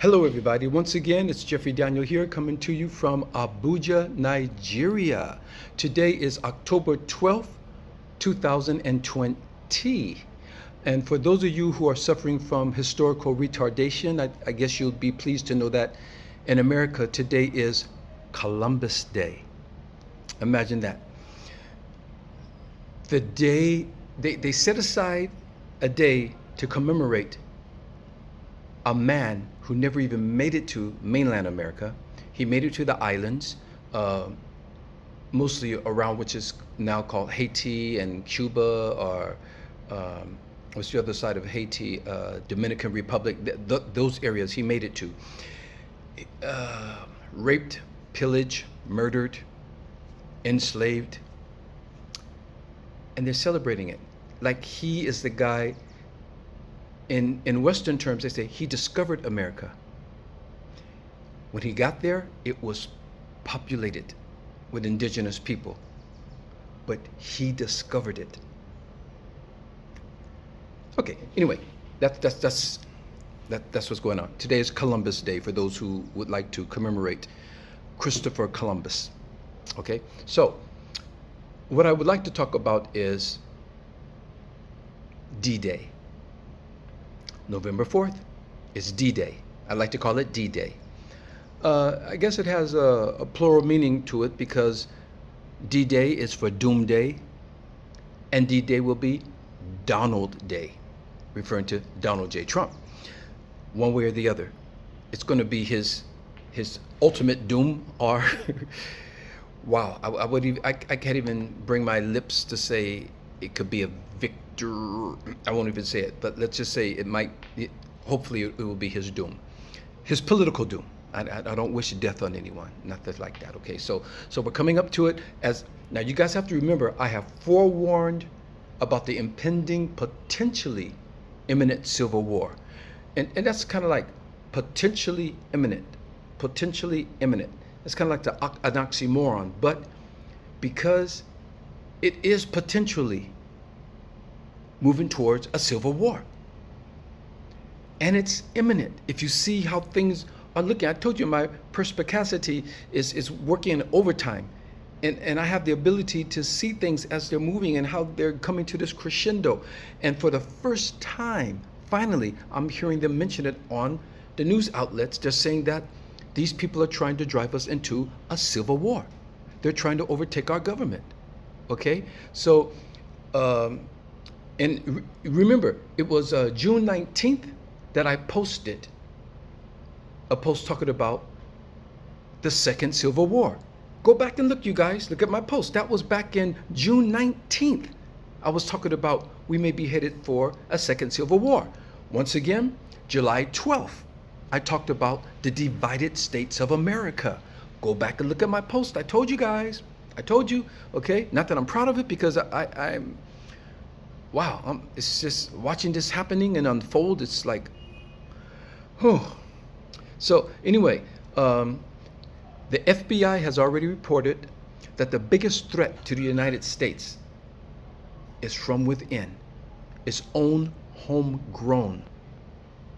Hello, everybody. Once again, it's Jeffrey Daniel here coming to you from Abuja, Nigeria. Today is October 12th, 2020. And for those of you who are suffering from historical retardation, I guess you'll be pleased to know that in America, today is Columbus Day. Imagine that. The day, they set aside a day to commemorate a man who never even made it to mainland America. He made it to the islands, mostly around which is now called Haiti and Cuba, or what's the other side of Haiti? Dominican Republic. Those areas he made it to. Raped, pillaged, murdered, enslaved, and they're celebrating it like he is the guy. In Western terms, they say he discovered America. When he got there, it was populated with indigenous people, but he discovered it. Okay, anyway, that's what's going on. Today is Columbus Day for those who would like to commemorate Christopher Columbus. Okay, so what I would like to talk about is D-Day. November 4th is D-Day. I like to call it D-Day. I guess it has a plural meaning to it because D-Day is for Doomsday, and D-Day will be Donald Day, referring to Donald J. Trump. One way or the other, it's going to be his ultimate doom, or wow, I can't even bring my lips to say it could be a victor. I won't even say it, but let's just say hopefully it will be his doom, his political doom. I don't wish death on anyone, nothing like that. Okay, so we're coming up to it. As now, you guys have to remember, I have forewarned about the impending, potentially imminent civil war, and that's kind of like potentially imminent. It's kind of like an oxymoron, but because it is potentially moving towards a civil war, and it's imminent. If you see how things are looking, I told you my perspicacity is working in overtime, and I have the ability to see things as they're moving and how they're coming to this crescendo. And for the first time, finally, I'm hearing them mention it on the news outlets. They're saying that these people are trying to drive us into a civil war. They're trying to overtake our government. Okay, so and remember, it was June 19th that I posted a post talking about the Second Civil War. Go back and look, you guys. Look at my post. That was back in June 19th. I was talking about we may be headed for a Second Civil War. Once again, July 12th, I talked about the divided states of America. Go back and look at my post. I told you guys. I told you. Okay? Not that I'm proud of it, because I'm wow, it's just watching this happening and unfold. It's like, oh. So anyway, the FBI has already reported that the biggest threat to the United States is from within, its own homegrown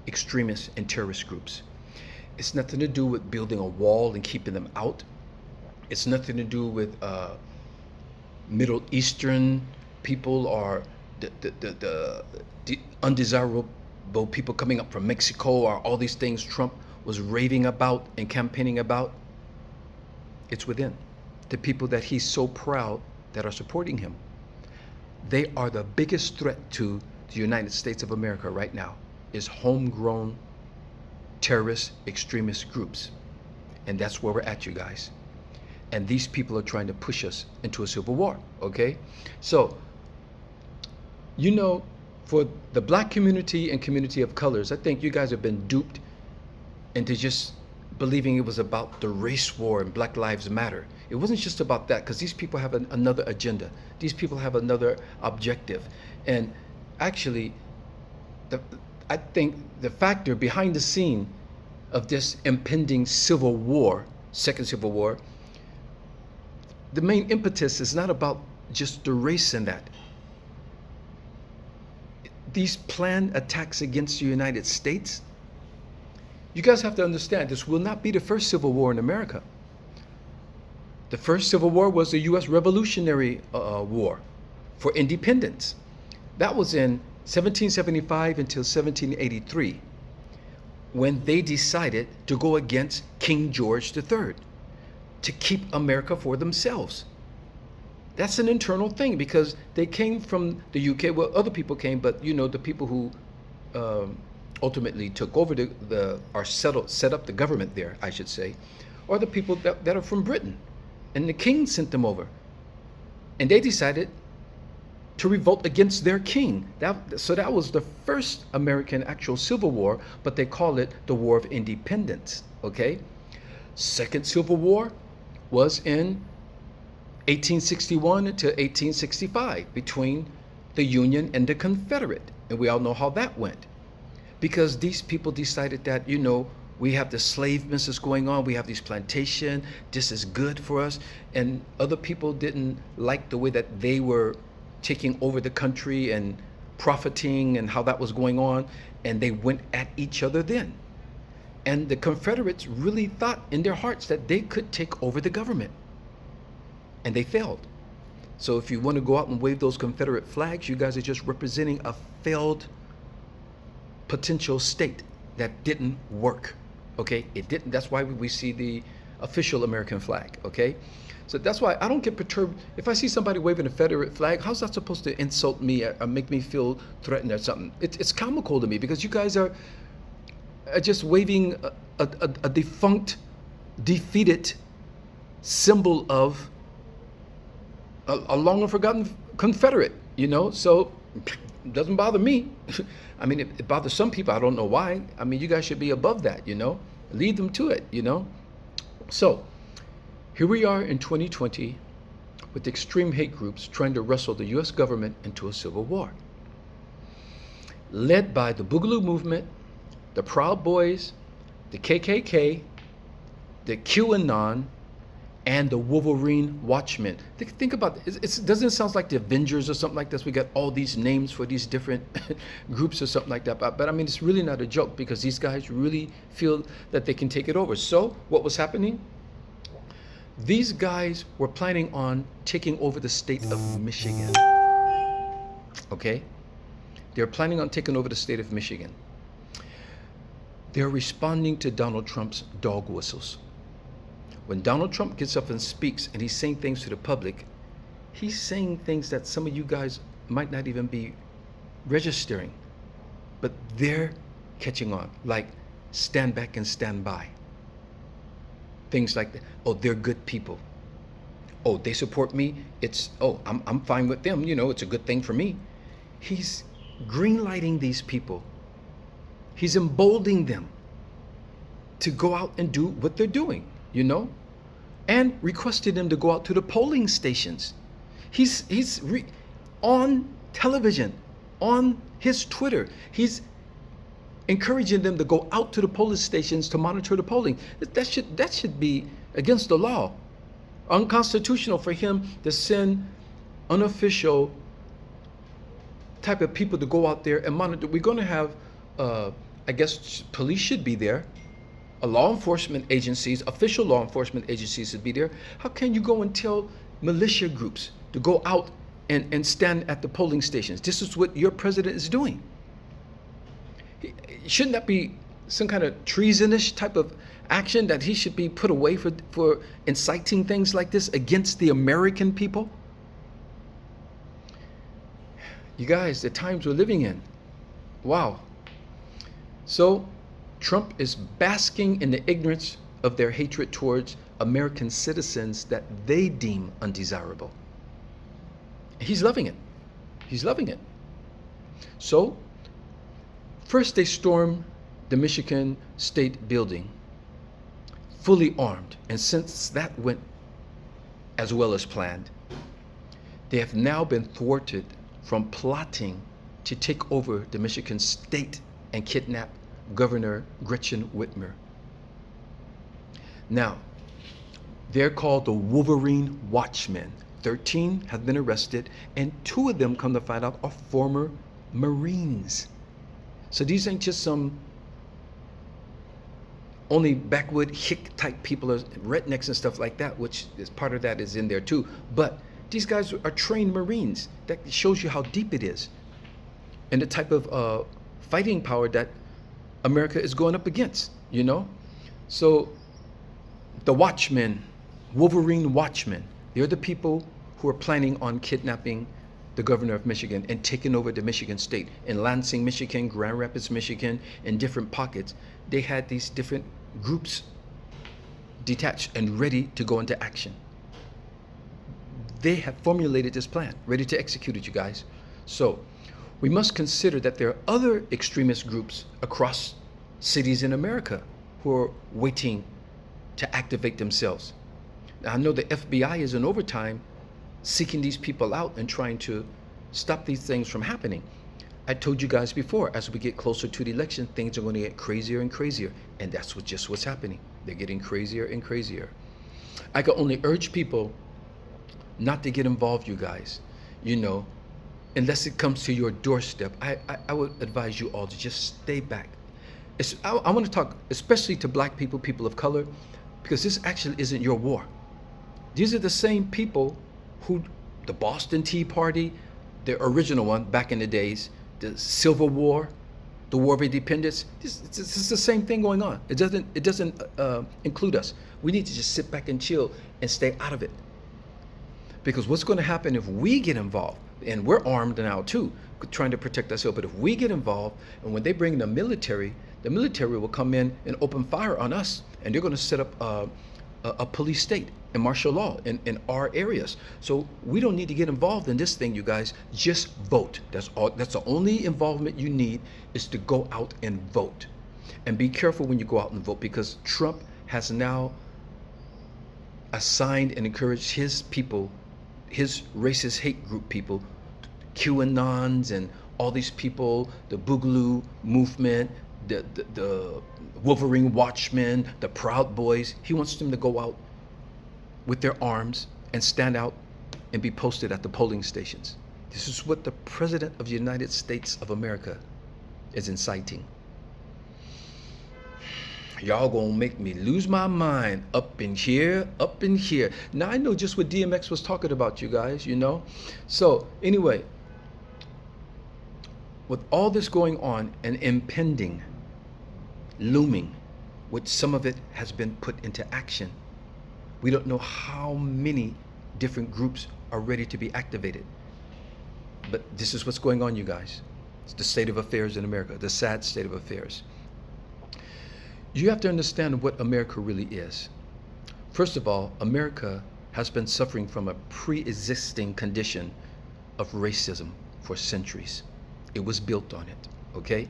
extremist and terrorist groups. It's nothing to do with building a wall and keeping them out. It's nothing to do with Middle Eastern people or the undesirable people coming up from Mexico, or all these things Trump was raving about and campaigning about. It's within the people that he's so proud that are supporting him. They are the biggest threat to the United States of America right now, is homegrown terrorist extremist groups. And that's where we're at, you guys. And these people are trying to push us into a civil war, okay? So, you know, for the black community and community of colors, I think you guys have been duped into just believing it was about the race war and Black Lives Matter. It wasn't just about that, because these people have another agenda. These people have another objective. And actually, I think the factor behind the scene of this impending civil war, Second Civil War, the main impetus is not about just the race and that. these planned attacks against the United States You guys have to understand, this will not be the first civil war in America. The first civil war was the U.S. Revolutionary War for independence. That was in 1775 until 1783, when they decided to go against King George III to keep America for themselves. That's an internal thing, because they came from the UK. Well, other people came, but the people who ultimately took over set up the government there, I should say, are the people that are from Britain, and the king sent them over, and they decided to revolt against their king. So that was the first American actual civil war, but they call it the War of Independence. Okay, Second Civil War was in 1861 to 1865 between the Union and the Confederate, and we all know how that went, because these people decided that we have the slave business going on, we have these plantation, this is good for us, and other people didn't like the way that they were taking over the country and profiting and how that was going on, and they went at each other then. And the Confederates really thought in their hearts that they could take over the government, and they failed. So if you want to go out and wave those Confederate flags, you guys are just representing a failed potential state that didn't work. Okay, it didn't. That's why we see the official American flag. Okay, so that's why I don't get perturbed if I see somebody waving a Confederate flag. How's that supposed to insult me or make me feel threatened or something? It's comical to me, because you guys are just waving a defunct, defeated symbol of a long and forgotten Confederate. So it doesn't bother me. I mean, it bothers some people. I don't know why. I mean, you guys should be above that, Lead them to it, So, here we are in 2020 with extreme hate groups trying to wrestle the U.S. government into a civil war. Led by the Boogaloo Movement, the Proud Boys, the KKK, the QAnon, and the Wolverine Watchmen. Think about it. Doesn't it sound like the Avengers or something like this? We got all these names for these different groups or something like that. But I mean, it's really not a joke, because these guys really feel that they can take it over. So what was happening? These guys were planning on taking over the state of Michigan. Okay? They're planning on taking over the state of Michigan. They're responding to Donald Trump's dog whistles. When Donald Trump gets up and speaks and he's saying things to the public, he's saying things that some of you guys might not even be registering, but they're catching on, like stand back and stand by. Things like that. Oh, they're good people. Oh, they support me. I'm fine with them. It's a good thing for me. He's greenlighting these people. He's emboldening them to go out and do what they're doing. And requested them to go out to the polling stations. He's on television, on his Twitter. He's encouraging them to go out to the polling stations to monitor the polling. That should be against the law, unconstitutional for him to send unofficial type of people to go out there and monitor. We're going to have, I guess, police should be there. Law enforcement agencies, official law enforcement agencies should be there. How can you go and tell militia groups to go out and stand at the polling stations? This is what your president is doing. Shouldn't that be some kind of treasonous type of action, that he should be put away for inciting things like this against the American people? You guys, the times we're living in. Wow. So Trump is basking in the ignorance of their hatred towards American citizens that they deem undesirable. He's loving it. He's loving it. So, first they storm the Michigan State Building, fully armed. And since that went as well as planned, they have now been thwarted from plotting to take over the Michigan State and kidnap Governor Gretchen Whitmer. Now, they're called the Wolverine Watchmen. 13 have been arrested, and 2 of them, come to find out, are former Marines. So these ain't just some only backwood hick type people are rednecks and stuff like that, which is part of that is in there too. But these guys are trained Marines. That shows you how deep it is, and the type of fighting power that America is going up against. So the Watchmen, Wolverine Watchmen, they're the people who are planning on kidnapping the governor of Michigan and taking over the Michigan state. In Lansing, Michigan, Grand Rapids, Michigan, in different pockets, they had these different groups detached and ready to go into action. They have formulated this plan, ready to execute it, you guys. So we must consider that there are other extremist groups across cities in America who are waiting to activate themselves. Now, I know the FBI is in overtime seeking these people out and trying to stop these things from happening. I told you guys before, as we get closer to the election, things are going to get crazier and crazier. And that's just what's happening. They're getting crazier and crazier. I can only urge people not to get involved, you guys, unless it comes to your doorstep. I would advise you all to just stay back. I want to talk especially to black people, people of color, because this actually isn't your war. These are the same people who, the Boston Tea Party, the original one back in the days, the Civil War, the War of Independence, this is the same thing going on. It doesn't include us. We need to just sit back and chill and stay out of it. Because what's going to happen if we get involved, and we're armed now too, trying to protect ourselves, but if we get involved, and when they bring the military will come in and open fire on us, and they're going to set up a police state and martial law in our areas. So we don't need to get involved in this thing, you guys. Just vote. That's all. That's the only involvement you need, is to go out and vote. And be careful when you go out and vote, because Trump has now assigned and encouraged his people, his racist hate group people, QAnons and all these people, the Boogaloo movement, the Wolverine Watchmen, the Proud Boys. He wants them to go out with their arms and stand out and be posted at the polling stations. This is what the President of the United States of America is inciting. Y'all gonna make me lose my mind up in here. Now I know just what DMX was talking about, you guys, So anyway, with all this going on and impending, looming, which some of it has been put into action, we don't know how many different groups are ready to be activated. But this is what's going on, you guys. It's the state of affairs in America, the sad state of affairs. You have to understand what America really is. First of all, America has been suffering from a pre-existing condition of racism for centuries. It was built on it, okay?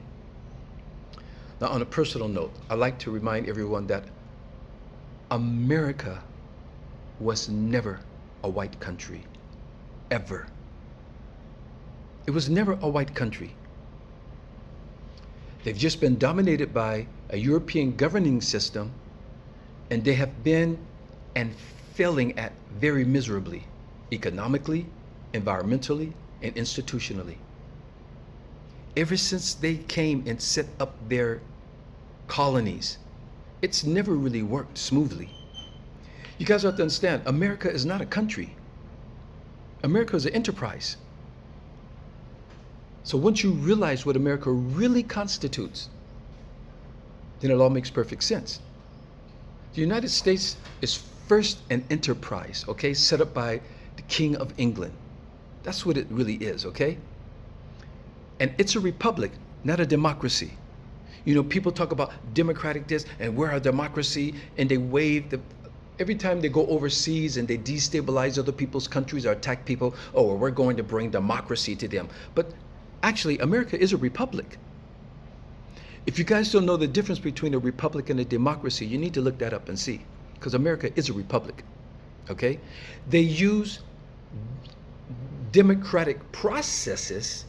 Now, on a personal note, I'd like to remind everyone that America was never a white country, ever. It was never a white country. They've just been dominated by a European governing system, and they have been and failing at very miserably, economically, environmentally, and institutionally. Ever since they came and set up their colonies, it's never really worked smoothly. You guys have to understand, America is not a country. America is an enterprise. So once you realize what America really constitutes, then it all makes perfect sense. The United States is first an enterprise, okay, set up by the King of England. That's what it really is, okay? And it's a republic, not a democracy. People talk about democratic this, and we're a democracy, and they wave every time they go overseas and they destabilize other people's countries or attack people, oh, we're going to bring democracy to them. But actually, America is a republic. If you guys don't know the difference between a republic and a democracy, you need to look that up and see, because America is a republic, okay? They use democratic processes,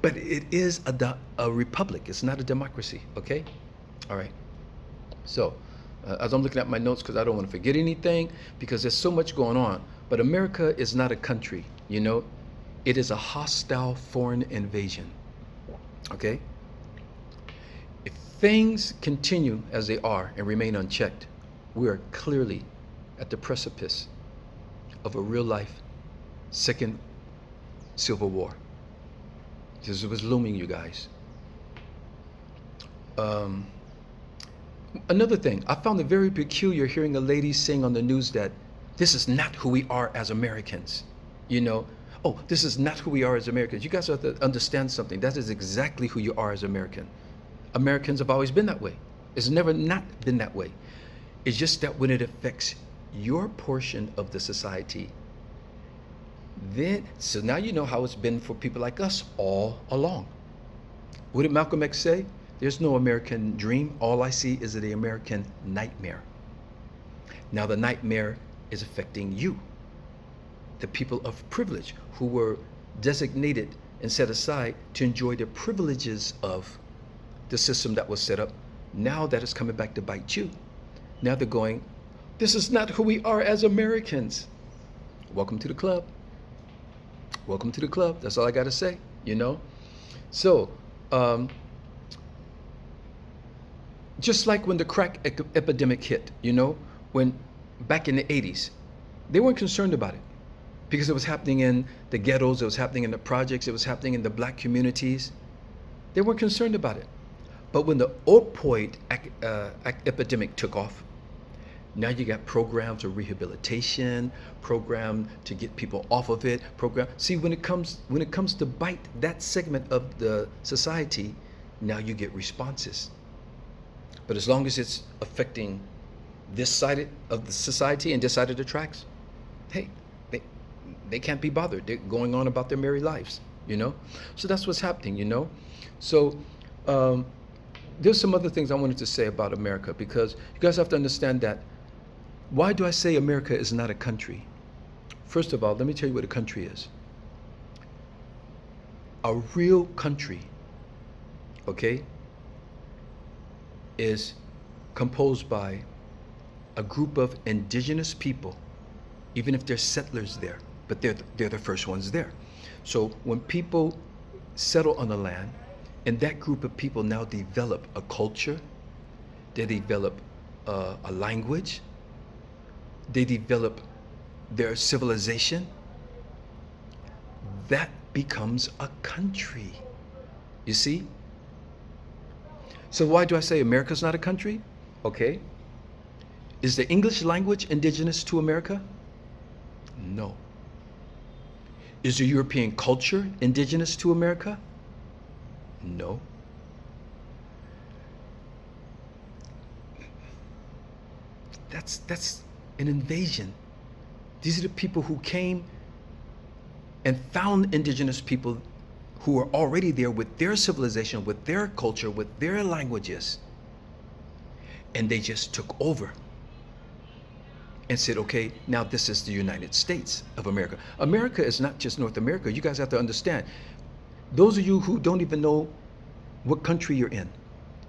but it is a republic. It's not a democracy, okay? All right. So, as I'm looking at my notes, because I don't want to forget anything, because there's so much going on. But America is not a country, It is a hostile foreign invasion, okay? If things continue as they are and remain unchecked, we are clearly at the precipice of a real life second civil war. This was looming, you guys. Another thing, I found it very peculiar hearing a lady saying on the news that this is not who we are as Americans. You know, oh, this is not who we are as Americans. You guys have to understand something. That is exactly who you are as American. Americans have always been that way. It's never not been that way. It's just that when it affects your portion of the society, then, so now you know how it's been for people like us all along. What did Malcolm X say? There's no American dream. All I see is the American nightmare. Now the nightmare is affecting you, the people of privilege who were designated and set aside to enjoy the privileges of the system that was set up. Now that is coming back to bite you. Now they're going, this is not who we are as Americans. Welcome to the club. Welcome to the club. That's all I got to say, you know? So, just like when the crack epidemic hit, you know, when back in the 80s, they weren't concerned about it because it was happening in the ghettos, it was happening in the projects, it was happening in the black communities. They weren't concerned about it. But when the opioid epidemic took off, now you got programs of rehabilitation, program to get people off of it, program. See, when it comes to bite that segment of the society, now you get responses. But as long as it's affecting this side of the society and this side of the tracks, hey, they can't be bothered. They're going on about their merry lives, you know? So that's what's happening, you know? So there's some other things I wanted to say about America, because you guys have to understand that. Why do I say America is not a country? First of all, let me tell you what a country is. A real country, okay, is composed by a group of indigenous people, even if they're settlers there, but they're the first ones there. So when people settle on the land, and that group of people now develop a culture, they develop a language, they develop their civilization, that becomes a country. You see? So why do I say America's not a country? Okay. Is the English language indigenous to America? No. Is the European culture indigenous to America? No. That's an invasion. These are the people who came and found indigenous people who were already there with their civilization, with their culture, with their languages. And they just took over and said, okay, now this is the United States of America. America is not just North America. You guys have to understand. Those of you who don't even know what country you're in,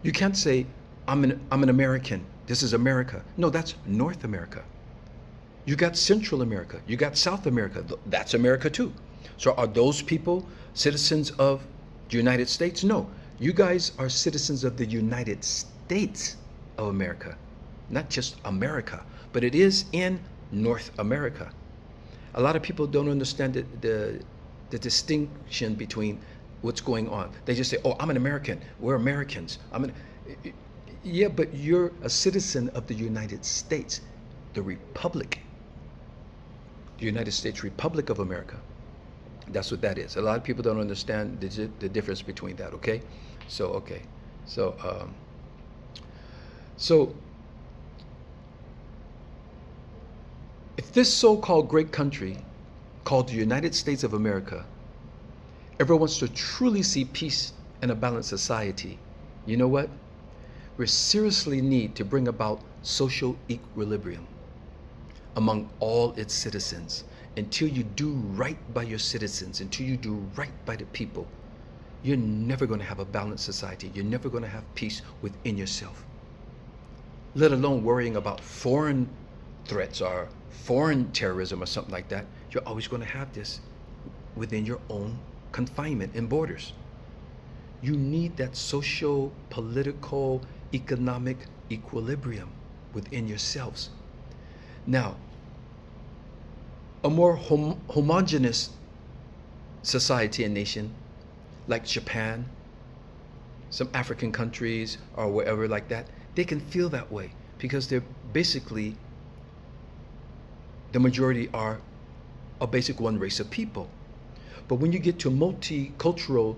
you can't say, I'm an American. This is America. No, that's North America. You got Central America. You got South America. That's America too. So are those people citizens of the United States? No. You guys are citizens of the United States of America. Not just America, but it is in North America. A lot of people don't understand the distinction between what's going on. They just say, oh, I'm an American. We're Americans. Yeah, but you're a citizen of the United States, the Republic. The United States Republic of America. That's what that is. A lot of people don't understand the difference between that, okay? So, okay. So if this so-called great country called the United States of America ever wants to truly see peace and a balanced society, you know what? We seriously need to bring about social equilibrium among all its citizens. Until you do right by your citizens, until you do right by the people, you're never going to have a balanced society. You're never going to have peace within yourself, let alone worrying about foreign threats or foreign terrorism or something like that. You're always going to have this within your own confinement and borders. You need that social, political, economic equilibrium within yourselves. Now, a more homogeneous society and nation like Japan, some African countries or wherever like that, they can feel that way because they're basically, the majority are a basic one race of people. But when you get to multicultural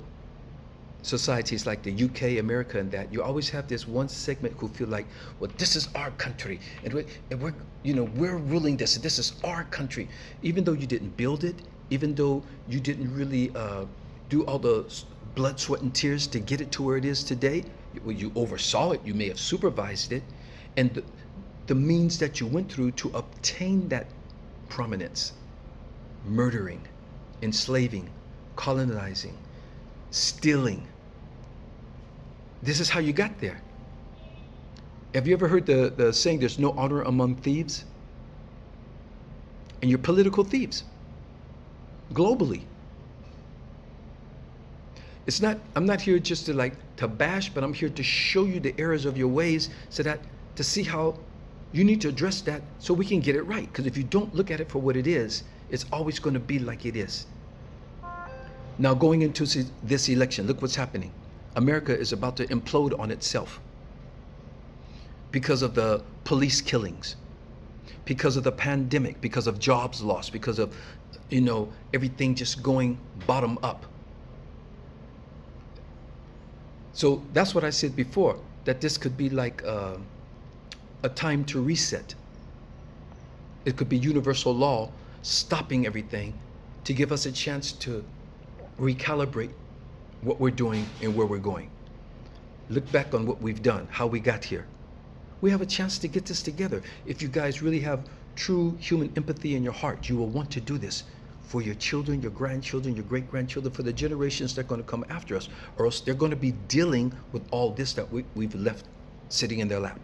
societies like the UK, America, and that, you always have this one segment who feel like, well, this is our country, and we're ruling this, and this is our country, even though you didn't build it, even though you didn't really do all the blood, sweat, and tears to get it to where it is today. Well, you oversaw it, you may have supervised it, and the means that you went through to obtain that prominence, murdering, enslaving, colonizing, stealing. This is how you got there. Have you ever heard the saying, there's no honor among thieves? And you're political thieves, globally. It's not, I'm not here just to bash, but I'm here to show you the errors of your ways so that to see how you need to address that so we can get it right. Because if you don't look at it for what it is, it's always going to be like it is. Now, going into this election, look what's happening. America is about to implode on itself because of the police killings, because of the pandemic, because of jobs lost, because of, everything just going bottom up. So that's what I said before, that this could be like a time to reset. It could be universal law stopping everything to give us a chance to recalibrate what we're doing and where we're going. Look back on what we've done, how we got here. We have a chance to get this together. If you guys really have true human empathy in your heart, you will want to do this for your children, your grandchildren, your great-grandchildren, for the generations that are going to come after us, or else they're going to be dealing with all this that we've left sitting in their lap.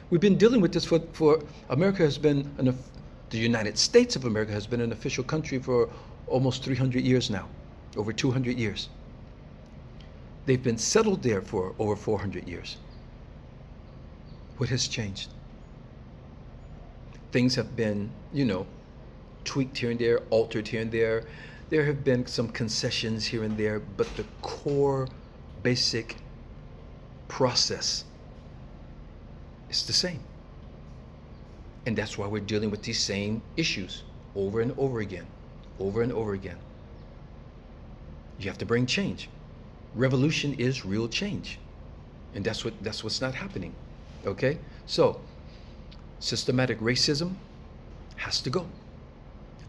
We've been dealing with this for America has been, the United States of America has been an official country for almost 300 years now, over 200 years. They've been settled there for over 400 years. What has changed? Things have been, tweaked here and there, altered here and there. There have been some concessions here and there, but the core basic process is the same. And that's why we're dealing with these same issues over and over again, over and over again. You have to bring change. Revolution is real change. And that's what's not happening. Okay? So, systematic racism has to go.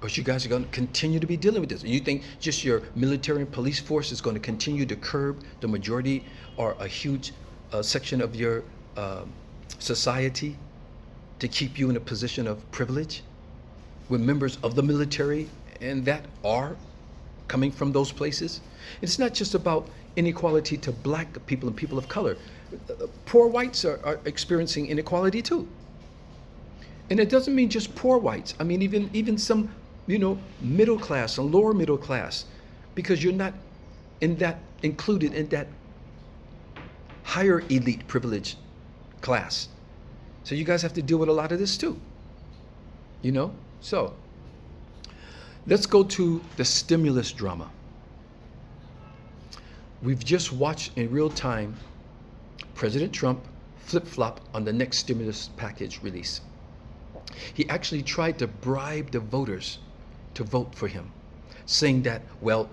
Because you guys are going to continue to be dealing with this. And you think just your military and police force is going to continue to curb the majority or a huge section of your society to keep you in a position of privilege when members of the military and that are coming from those places? It's not just about inequality to black people and people of color. Poor whites are experiencing inequality too. And it doesn't mean just poor whites. I mean, even some, middle class and lower middle class, because you're not included in that higher elite privilege class. So you guys have to deal with a lot of this too. So let's go to the stimulus drama. We've just watched in real time President Trump flip-flop on the next stimulus package release. He actually tried to bribe the voters to vote for him, saying that, well,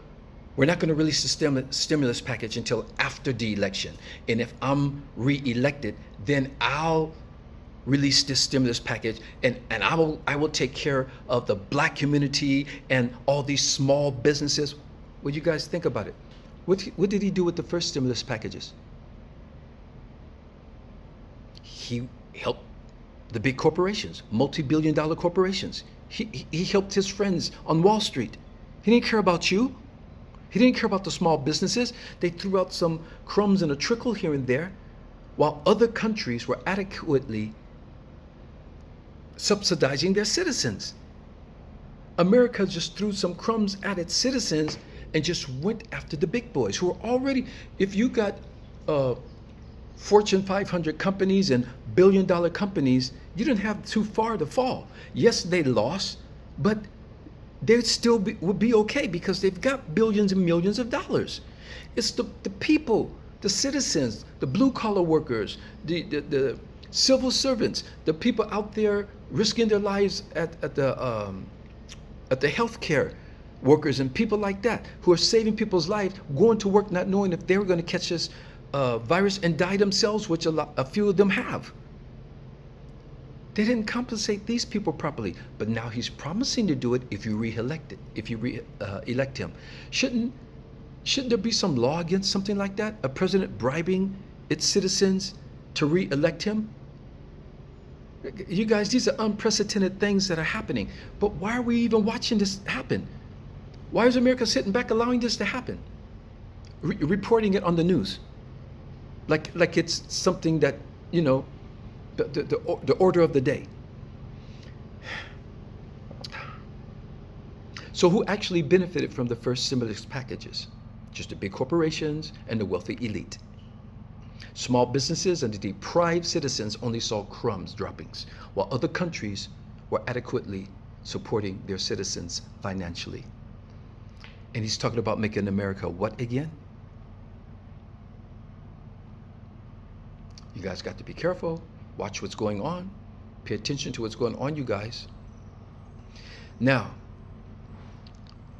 we're not going to release the stimulus package until after the election. And if I'm re-elected, then I'll release this stimulus package and I will take care of the black community and all these small businesses. What do you guys think about it? What did he do with the first stimulus packages? He helped the big corporations, multi-billion-dollar corporations. He helped his friends on Wall Street. He didn't care about you. He didn't care about the small businesses. They threw out some crumbs and a trickle here and there, while other countries were adequately subsidizing their citizens. America just threw some crumbs at its citizens, and just went after the big boys who are already, if you got Fortune 500 companies and billion-dollar companies, you didn't have too far to fall. Yes, they lost, but they still would be okay because they've got billions and millions of dollars. It's the people, the citizens, the blue-collar workers, the civil servants, the people out there risking their lives at the healthcare workers and people like that who are saving people's lives, going to work not knowing if they were going to catch this virus and die themselves, which a few of them have. They didn't compensate these people properly, but now he's promising to do it if you elect him. Shouldn't there be some law against something like that? A president bribing its citizens to re-elect him? You guys, these are unprecedented things that are happening. But why are we even watching this happen? Why is America sitting back allowing this to happen? Reporting it on the news. Like it's something that, the order of the day. So who actually benefited from the first stimulus packages? Just the big corporations and the wealthy elite. Small businesses and the deprived citizens only saw crumbs droppings, while other countries were adequately supporting their citizens financially. And he's talking about making America what again? You guys got to be careful. Watch what's going on. Pay attention to what's going on, you guys. Now,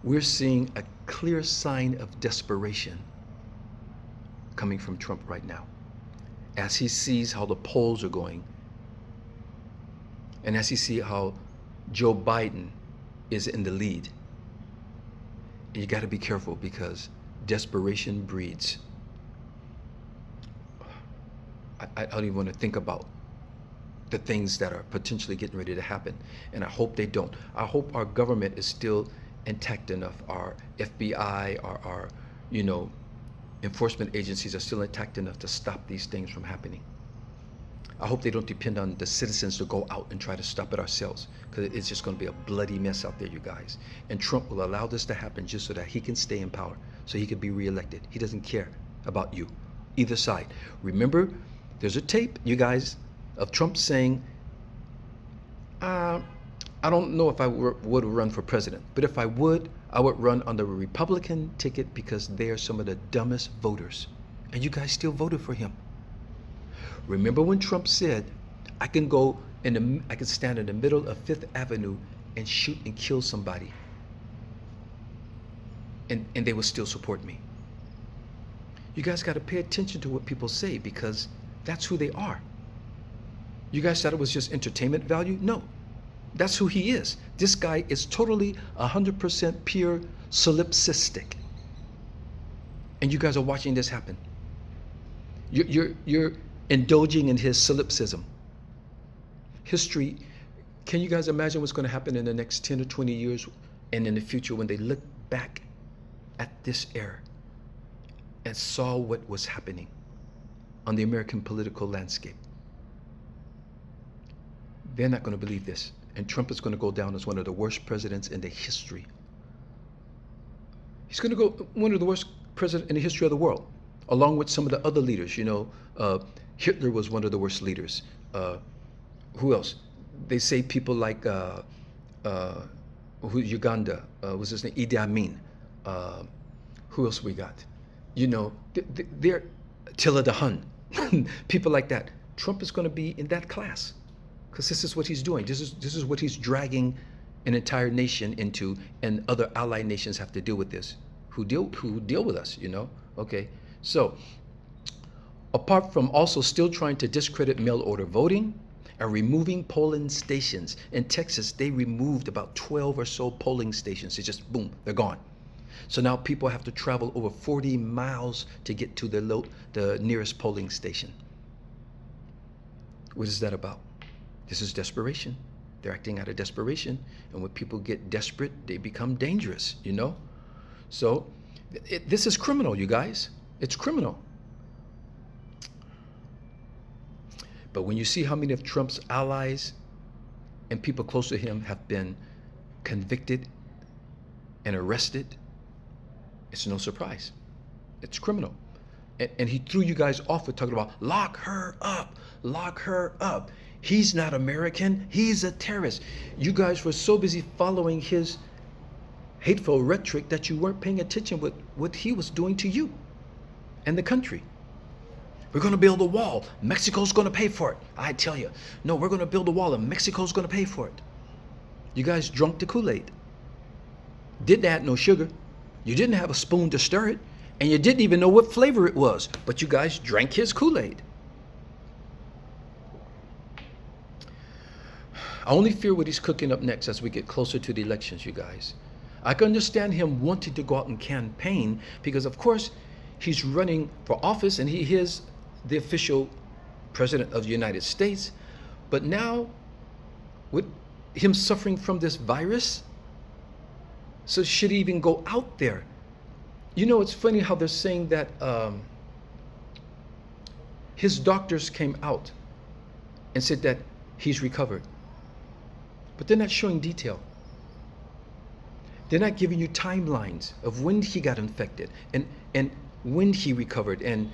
we're seeing a clear sign of desperation coming from Trump right now. As he sees how the polls are going, and as he sees how Joe Biden is in the lead, and you got to be careful because desperation breeds. I don't even want to think about the things that are potentially getting ready to happen, and I hope they don't. I hope our government is still intact enough. Our FBI, our enforcement agencies are still intact enough to stop these things from happening. I hope they don't depend on the citizens to go out and try to stop it ourselves, because it's just going to be a bloody mess out there, you guys. And Trump will allow this to happen just so that he can stay in power, so he can be reelected. He doesn't care about you, either side. Remember, there's a tape, you guys, of Trump saying, I don't know if I would run for president, but if I would run on the Republican ticket because they are some of the dumbest voters. And you guys still voted for him. Remember when Trump said, I can stand in the middle of Fifth Avenue and shoot and kill somebody, and they will still support me. You guys got to pay attention to what people say, because that's who they are. You guys thought it was just entertainment value? No. That's who he is. This guy is totally 100% pure solipsistic. And you guys are watching this happen. You're indulging in his solipsism. History, can you guys imagine what's going to happen in the next 10 or 20 years and in the future when they look back at this era and saw what was happening on the American political landscape? They're not going to believe this. And Trump is going to go down as one of the worst presidents in the history. He's going to go one of the worst presidents in the history of the world, along with some of the other leaders. Hitler was one of the worst leaders. Who else? They say people like Uganda, was his name? Idi Amin. Who else we got? They're Attila the Hun. People like that. Trump is going to be in that class, because this is what he's doing. This is what he's dragging an entire nation into, and other allied nations have to deal with this. Who deal with us, Okay, so apart from also still trying to discredit mail order voting and removing polling stations in Texas, they removed about 12 or so polling stations. It's just boom, they're gone. So now people have to travel over 40 miles to get to the nearest polling station. What is that about? This is desperation. They're acting out of desperation. And when people get desperate, they become dangerous, So this is criminal, you guys. It's criminal. But when you see how many of Trump's allies and people close to him have been convicted and arrested It's no surprise. It's criminal. And he threw you guys off with talking about lock her up, lock her up. He's not American. He's a terrorist. You guys were so busy following his hateful rhetoric that you weren't paying attention with what he was doing to you and the country. We're going to build a wall. Mexico's going to pay for it. I tell you, no, we're going to build a wall and Mexico's going to pay for it. You guys drunk the Kool-Aid. Didn't add no sugar. You didn't have a spoon to stir it. And you didn't even know what flavor it was. But you guys drank his Kool-Aid. I only fear what he's cooking up next as we get closer to the elections, you guys. I can understand him wanting to go out and campaign because, of course, he's running for office and he is the official president of the United States. But now, with him suffering from this virus, so should he even go out there? You know, it's funny how they're saying that his doctors came out and said that he's recovered. But they're not showing detail. They're not giving you timelines of when he got infected and when he recovered and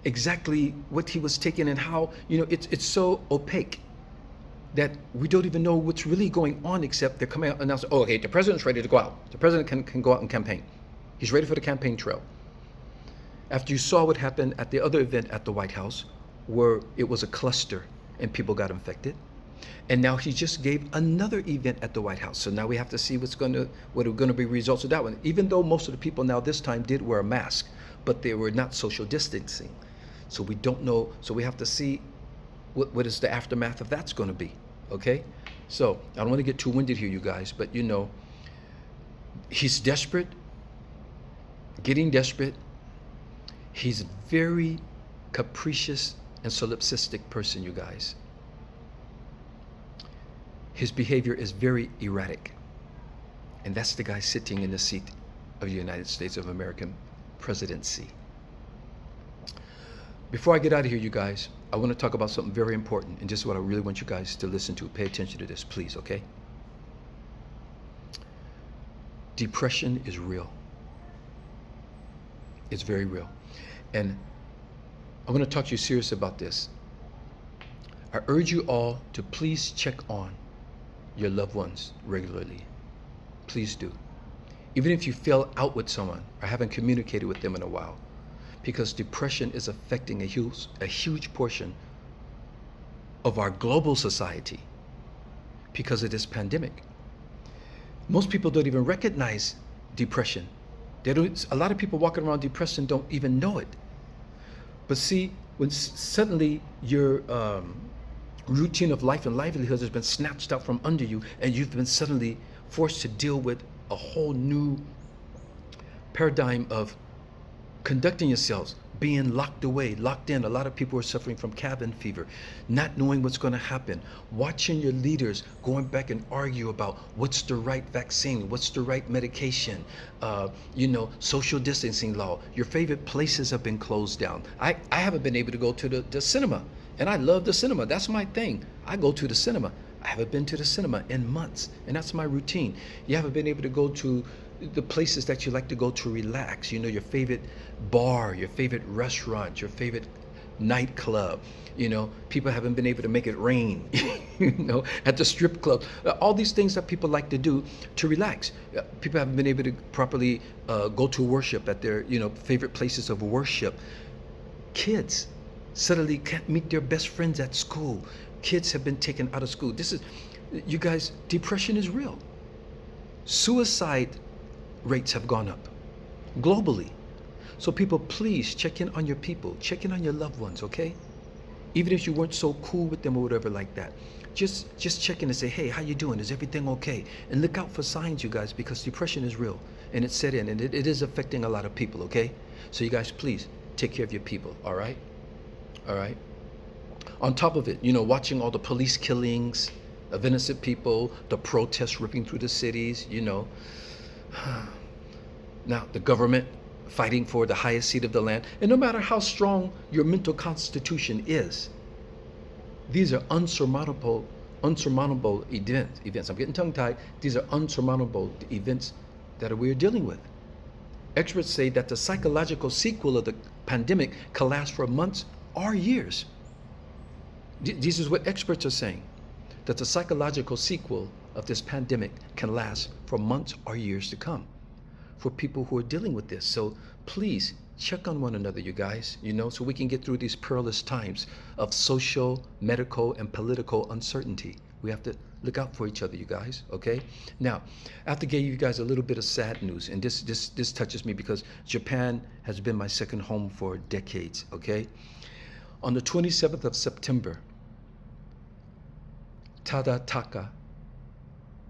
exactly what he was taking and how, you know, it's so opaque that we don't even know what's really going on, except they're coming out and announcing, oh, okay, the president's ready to go out. The president can go out and campaign. He's ready for the campaign trail. After you saw what happened at the other event at the White House, where it was a cluster and people got infected, and now he just gave another event at the White House. So now we have to see what are going to be results of that one. Even though most of the people now this time did wear a mask, but they were not social distancing. So we don't know. So we have to see what is the aftermath of that's going to be. Okay? So I don't want to get too winded here, you guys, but you know, he's desperate, getting desperate. He's a very capricious and solipsistic person, you guys. His behavior is very erratic. And that's the guy sitting in the seat of the United States of American presidency. Before I get out of here, you guys, I want to talk about something very important, and this is what I really want you guys to listen to. Pay attention to this, please, okay? Depression is real. It's very real. And I'm going to talk to you serious about this. I urge you all to please check on your loved ones regularly. Please do. Even if you fell out with someone or haven't communicated with them in a while, because depression is affecting a huge portion of our global society because of this pandemic. Most people don't even recognize depression. A lot of people walking around depressed and don't even know it. But see, when suddenly your routine of life and livelihood has been snatched out from under you, and you've been suddenly forced to deal with a whole new paradigm of conducting yourselves, being locked away, locked in. A lot of people are suffering from cabin fever, not knowing what's going to happen, watching your leaders going back and argue about what's the right vaccine, what's the right medication, social distancing law. Your favorite places have been closed down. I haven't been able to go to the cinema, and I love the cinema. That's my thing. I go to the cinema. I haven't been to the cinema in months, and that's my routine. You haven't been able to go to the places that you like to go to relax, your favorite bar, your favorite restaurant, your favorite nightclub. People haven't been able to make it rain, at the strip club. All these things that people like to do to relax. People haven't been able to properly go to worship at their, favorite places of worship. Kids suddenly can't meet their best friends at school. Kids have been taken out of school. You guys, depression is real. Suicide rates have gone up globally. So people, please check in on your people, check in on your loved ones, okay? Even if you weren't so cool with them or whatever like that, just check in and say, hey, how you doing? Is everything okay? And look out for signs, you guys, because depression is real and it's set in, and it is affecting a lot of people, okay? So you guys, please take care of your people, all right? All right? On top of it, watching all the police killings of innocent people, the protests ripping through the cities, Now, the government fighting for the highest seat of the land. And no matter how strong your mental constitution is, these are unsurmountable events. I'm getting tongue-tied. These are unsurmountable events that we're dealing with. Experts say that the psychological sequel of the pandemic can last for months or years. This is what experts are saying, that the psychological sequel of this pandemic can last for months or years to come for people who are dealing with this. So please check on one another, you guys, so we can get through these perilous times of social, medical, and political uncertainty. We have to look out for each other, you guys, okay? Now, after giving you guys a little bit of sad news, and this touches me because Japan has been my second home for decades, okay? On the 27th of September, Tadataka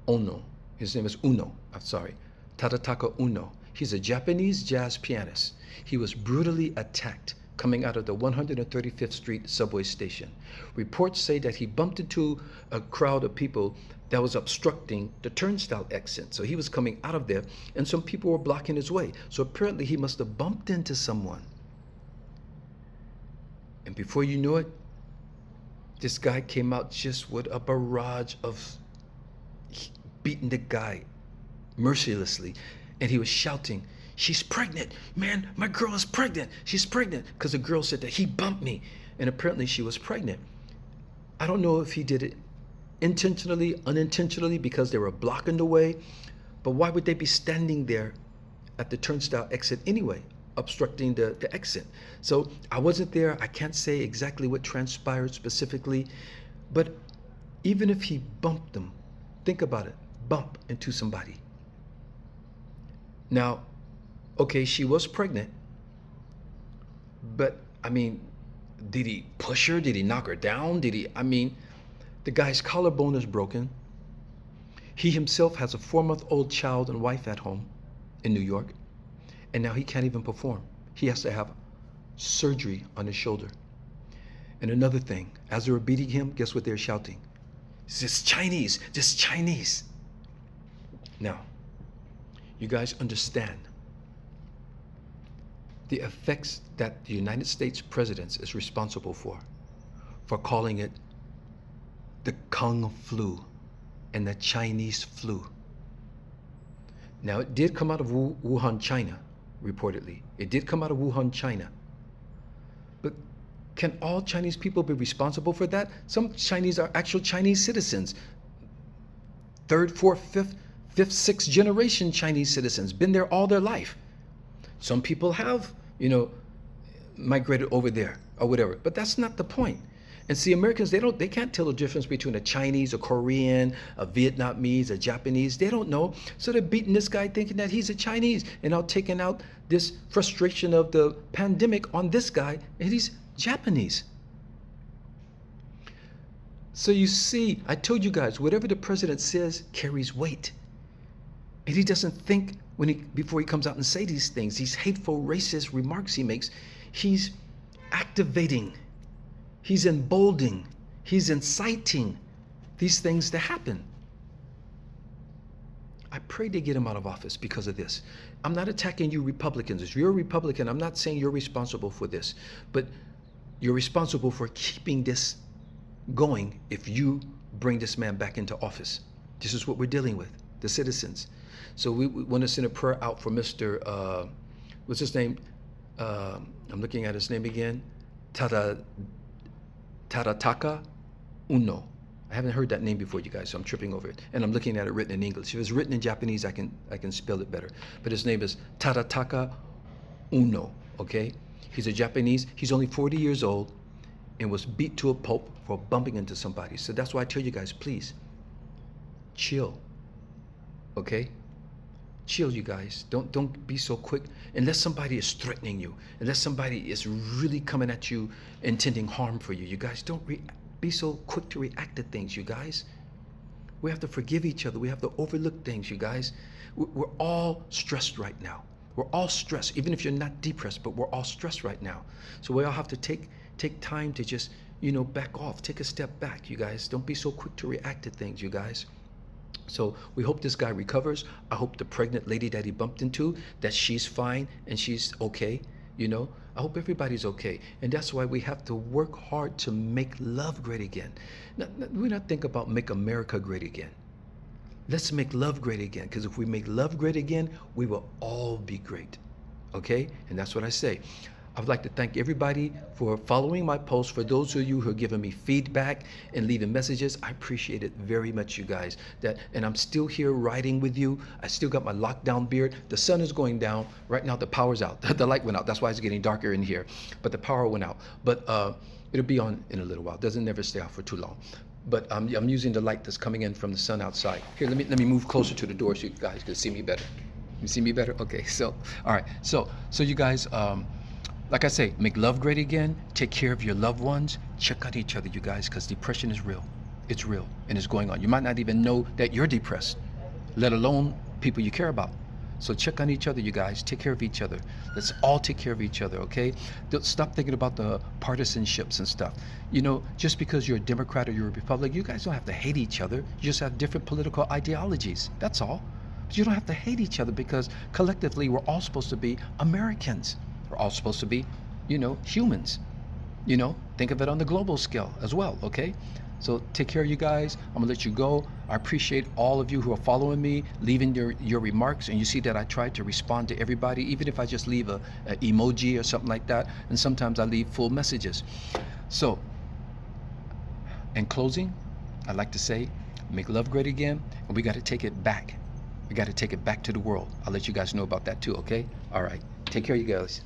Ono, his name is Uno, I'm sorry, Tadataka Uno. He's a Japanese jazz pianist. He was brutally attacked coming out of the 135th Street subway station. Reports say that he bumped into a crowd of people that was obstructing the turnstile exit. So he was coming out of there and some people were blocking his way. So apparently he must have bumped into someone. And before you knew it, this guy came out just with a barrage of beating the guy mercilessly. And he was shouting, "She's pregnant, man, my girl is pregnant, she's pregnant," because the girl said that he bumped me, and apparently she was pregnant. I don't know if he did it intentionally, unintentionally, because they were blocking the way, but why would they be standing there at the turnstile exit anyway, obstructing the exit? So I wasn't there, I can't say exactly what transpired specifically, but even if he bumped them, think about it, bump into somebody. Now, okay, she was pregnant, but I mean, did he push her? Did he knock her down? The guy's collarbone is broken. He himself has a 4-month-old child and wife at home in New York, and now he can't even perform. He has to have surgery on his shoulder. And another thing, as they were beating him, guess what they're shouting? "This Chinese, this Chinese." Now, you guys understand the effects that the United States president is responsible for calling it the Kung flu and the Chinese flu. Now, it did come out of Wuhan, China, reportedly. It did come out of Wuhan, China. But can all Chinese people be responsible for that? Some Chinese are actual Chinese citizens. 3rd, 4th, 5th, 6th generation Chinese citizens, been there all their life. Some people have, migrated over there or whatever, but that's not the point. And see, Americans, they can't tell the difference between a Chinese, a Korean, a Vietnamese, a Japanese. They don't know. So they're beating this guy thinking that he's a Chinese and now taking out this frustration of the pandemic on this guy, and he's Japanese. So you see, I told you guys, whatever the president says carries weight. And he doesn't think before he comes out and say these things, these hateful, racist remarks he makes, he's activating, he's emboldening, he's inciting these things to happen. I pray they get him out of office because of this. I'm not attacking you Republicans. If you're a Republican, I'm not saying you're responsible for this, but you're responsible for keeping this going if you bring this man back into office. This is what we're dealing with, the citizens. So we want to send a prayer out for Mr. What's his name? I'm looking at his name again. Tadataka Uno. I haven't heard that name before, you guys, so I'm tripping over it. And I'm looking at it written in English. If it's written in Japanese, I can spell it better. But his name is Tadataka Uno, okay? He's a Japanese. He's only 40 years old and was beat to a pulp for bumping into somebody. So that's why I tell you guys, please, chill, okay? Chill, you guys. Don't be so quick. Unless somebody is threatening you, unless somebody is really coming at you, intending harm for you, you guys don't be so quick to react to things, you guys. We have to forgive each other. We have to overlook things, you guys. We're all stressed right now. We're all stressed, even if you're not depressed, but we're all stressed right now. So we all have to take time to just, back off, take a step back, you guys. Don't be so quick to react to things, you guys. So we hope this guy recovers. I hope the pregnant lady that he bumped into, that she's fine and she's okay. I hope everybody's okay. And that's why we have to work hard to make love great again. We're not thinking about make America great again. Let's make love great again, because if we make love great again, we will all be great. Okay? And that's what I say. I would like to thank everybody for following my posts. For those of you who are giving me feedback and leaving messages, I appreciate it very much, you guys. And I'm still here riding with you. I still got my lockdown beard. The sun is going down. Right now, the power's out. The light went out. That's why it's getting darker in here. But the power went out. But it'll be on in a little while. It doesn't never stay out for too long. But I'm using the light that's coming in from the sun outside. Here, let me move closer to the door so you guys can see me better. You see me better? Okay. So, all right. So you guys. Like I say, make love great again. Take care of your loved ones. Check on each other, you guys, because depression is real. It's real and it's going on. You might not even know that you're depressed, let alone people you care about. So check on each other, you guys. Take care of each other. Let's all take care of each other, okay? Stop thinking about the partisanships and stuff. You know, just because you're a Democrat or you're a Republican, you guys don't have to hate each other. You just have different political ideologies. That's all. But you don't have to hate each other because collectively we're all supposed to be Americans. We're all supposed to be, humans. Think of it on the global scale as well, okay? So take care of you guys. I'm gonna let you go. I appreciate all of you who are following me, leaving your remarks, and you see that I try to respond to everybody, even if I just leave a emoji or something like that, and sometimes I leave full messages. So, in closing, I'd like to say, make love great again, and we gotta take it back. We gotta take it back to the world. I'll let you guys know about that too, okay? All right, take care, you guys.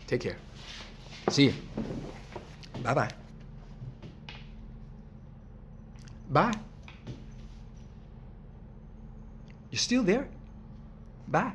Take care. See you. Bye-bye. Bye. You're still there? Bye.